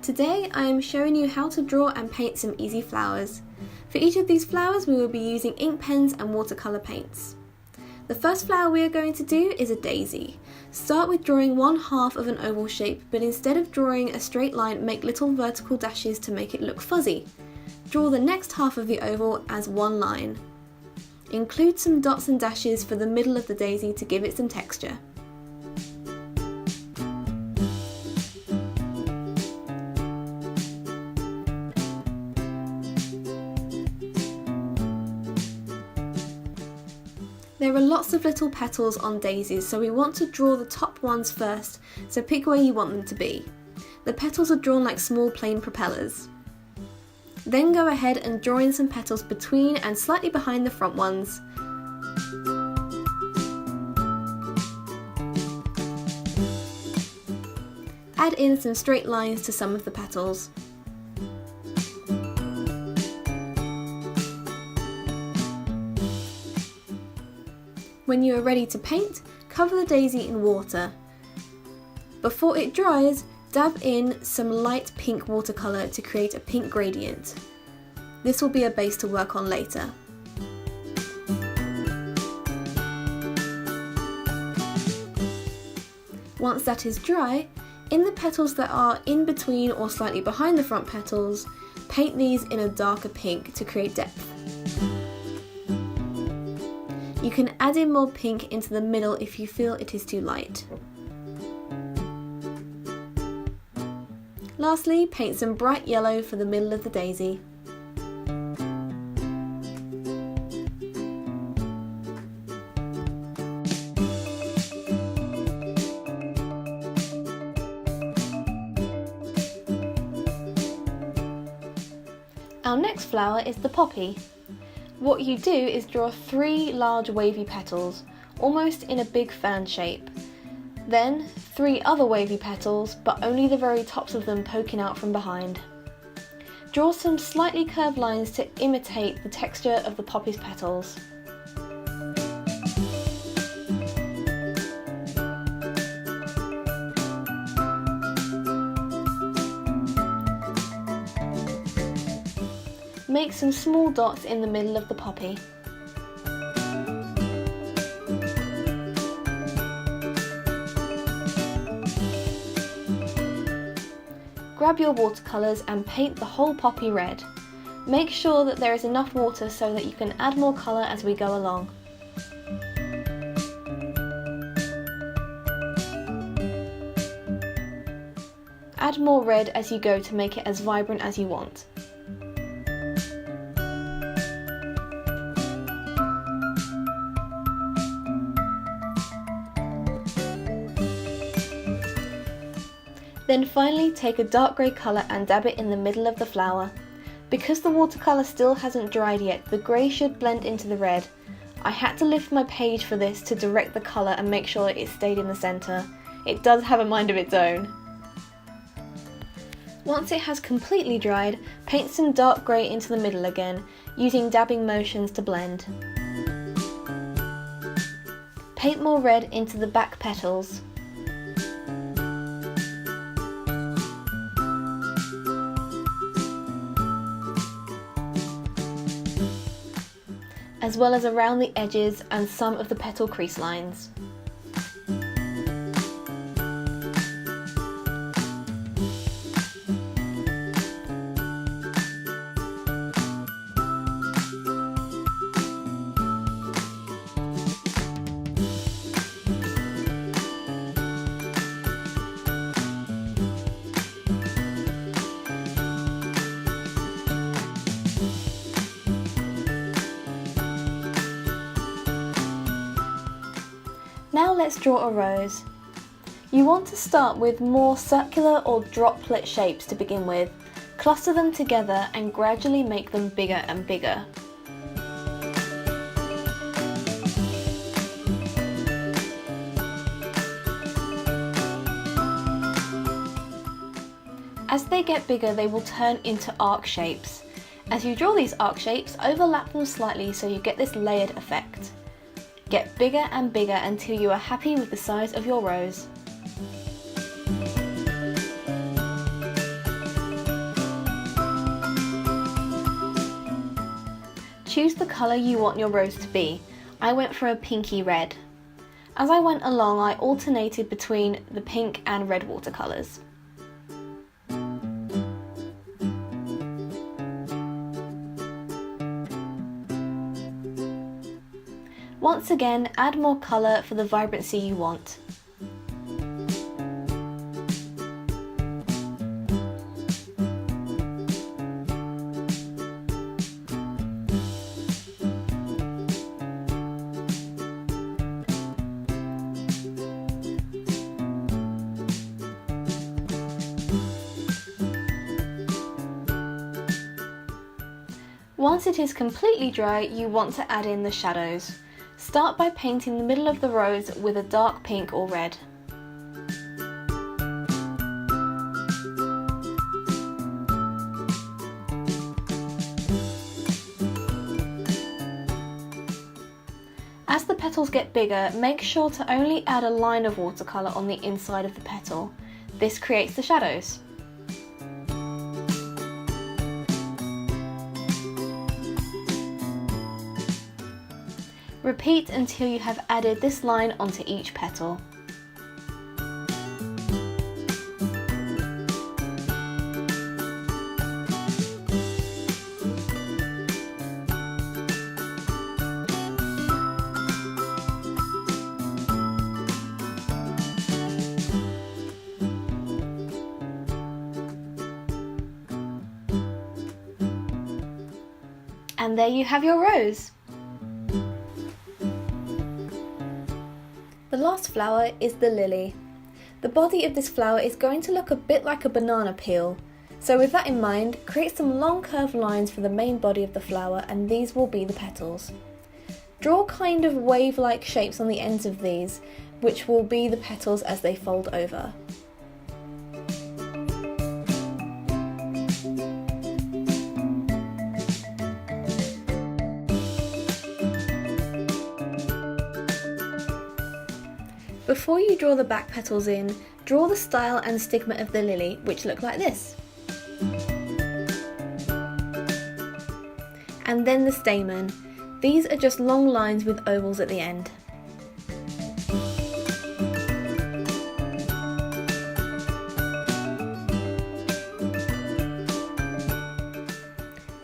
Today I am showing you how to draw and paint some easy flowers. For each of these flowers we will be using ink pens and watercolour paints. The first flower we are going to do is a daisy. Start with drawing one half of an oval shape, but instead of drawing a straight line, make little vertical dashes to make it look fuzzy. Draw the next half of the oval as one line. Include some dots and dashes for the middle of the daisy to give it some texture. There are lots of little petals on daisies, so we want to draw the top ones first, so pick where you want them to be. The petals are drawn like small plain propellers. Then go ahead and draw in some petals between and slightly behind the front ones. Add in some straight lines to some of the petals. When you are ready to paint, cover the daisy in water. Before it dries, dab in some light pink watercolour to create a pink gradient. This will be a base to work on later. Once that is dry, in the petals that are in between or slightly behind the front petals, paint these in a darker pink to create depth. You can add in more pink into the middle if you feel it is too light. Lastly, paint some bright yellow for the middle of the daisy. Our next flower is the poppy. What you do is draw 3 large wavy petals, almost in a big fan shape. Then 3 other wavy petals, but only the very tops of them poking out from behind. Draw some slightly curved lines to imitate the texture of the poppy's petals. Make some small dots in the middle of the poppy. Grab your watercolours and paint the whole poppy red. Make sure that there is enough water so that you can add more colour as we go along. Add more red as you go to make it as vibrant as you want. Then finally take a dark grey colour and dab it in the middle of the flower. Because the watercolour still hasn't dried yet, the grey should blend into the red. I had to lift my page for this to direct the colour and make sure it stayed in the centre. It does have a mind of its own. Once it has completely dried, paint some dark grey into the middle again, using dabbing motions to blend. Paint more red into the back petals. As well as around the edges and some of the petal crease lines. Now let's draw a rose. You want to start with more circular or droplet shapes to begin with. Cluster them together and gradually make them bigger and bigger. As they get bigger, they will turn into arc shapes. As you draw these arc shapes, overlap them slightly so you get this layered effect. Get bigger and bigger until you are happy with the size of your rose. choose the colour you want your rose to be. I went for a pinky red. As I went along, I alternated between the pink and red watercolours. Once again, add more colour for the vibrancy you want. Once it is completely dry, you want to add in the shadows. Start by painting the middle of the rose with a dark pink or red. As the petals get bigger, make sure to only add a line of watercolour on the inside of the petal. This creates the shadows. Repeat until you have added this line onto each petal. And there you have your rose! The last flower is the lily. The body of this flower is going to look a bit like a banana peel. So with that in mind, create some long curved lines for the main body of the flower, and these will be the petals. Draw kind of wave-like shapes on the ends of these, which will be the petals as they fold over. Before you draw the back petals in, draw the style and stigma of the lily, which look like this. And then the stamen. These are just long lines with ovals at the end.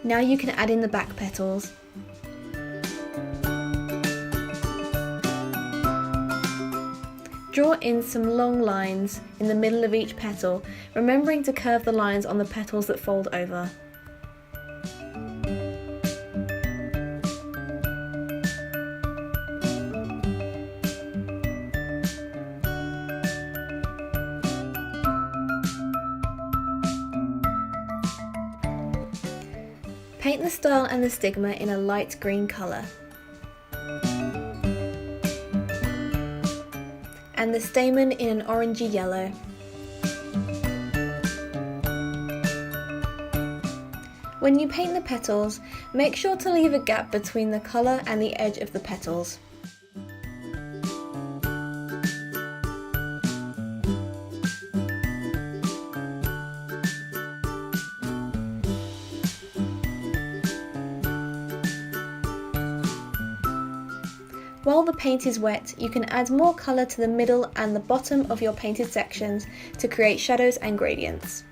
Now you can add in the back petals. Draw in some long lines in the middle of each petal, remembering to curve the lines on the petals that fold over. Paint the style and the stigma in a light green colour. And the stamen in an orangey yellow. When you paint the petals, make sure to leave a gap between the colour and the edge of the petals. While the paint is wet, you can add more colour to the middle and the bottom of your painted sections to create shadows and gradients.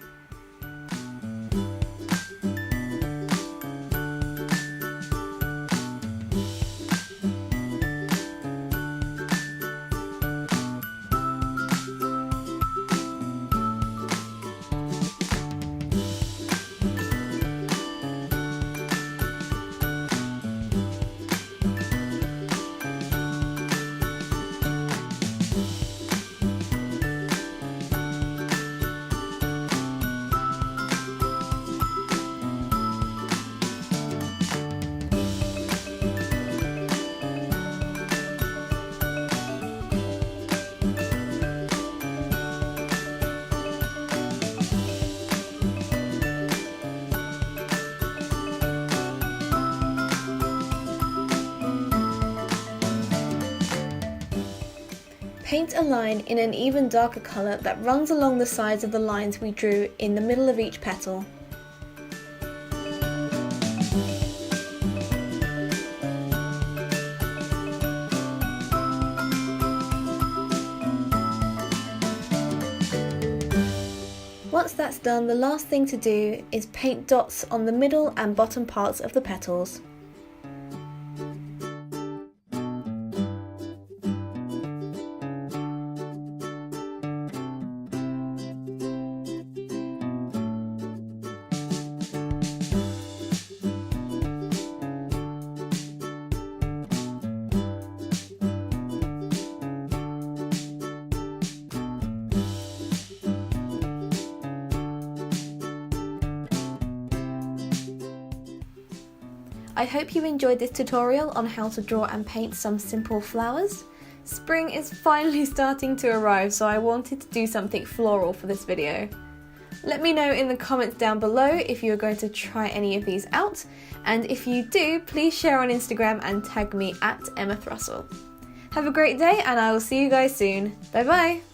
Paint a line in an even darker colour that runs along the sides of the lines we drew in the middle of each petal. Once that's done, the last thing to do is paint dots on the middle and bottom parts of the petals. I hope you enjoyed this tutorial on how to draw and paint some simple flowers. Spring is finally starting to arrive, so I wanted to do something floral for this video. Let me know in the comments down below if you're going to try any of these out, and if you do, please share on Instagram and tag me at Emma Thrussell. Have a great day, and I will see you guys soon. Bye bye!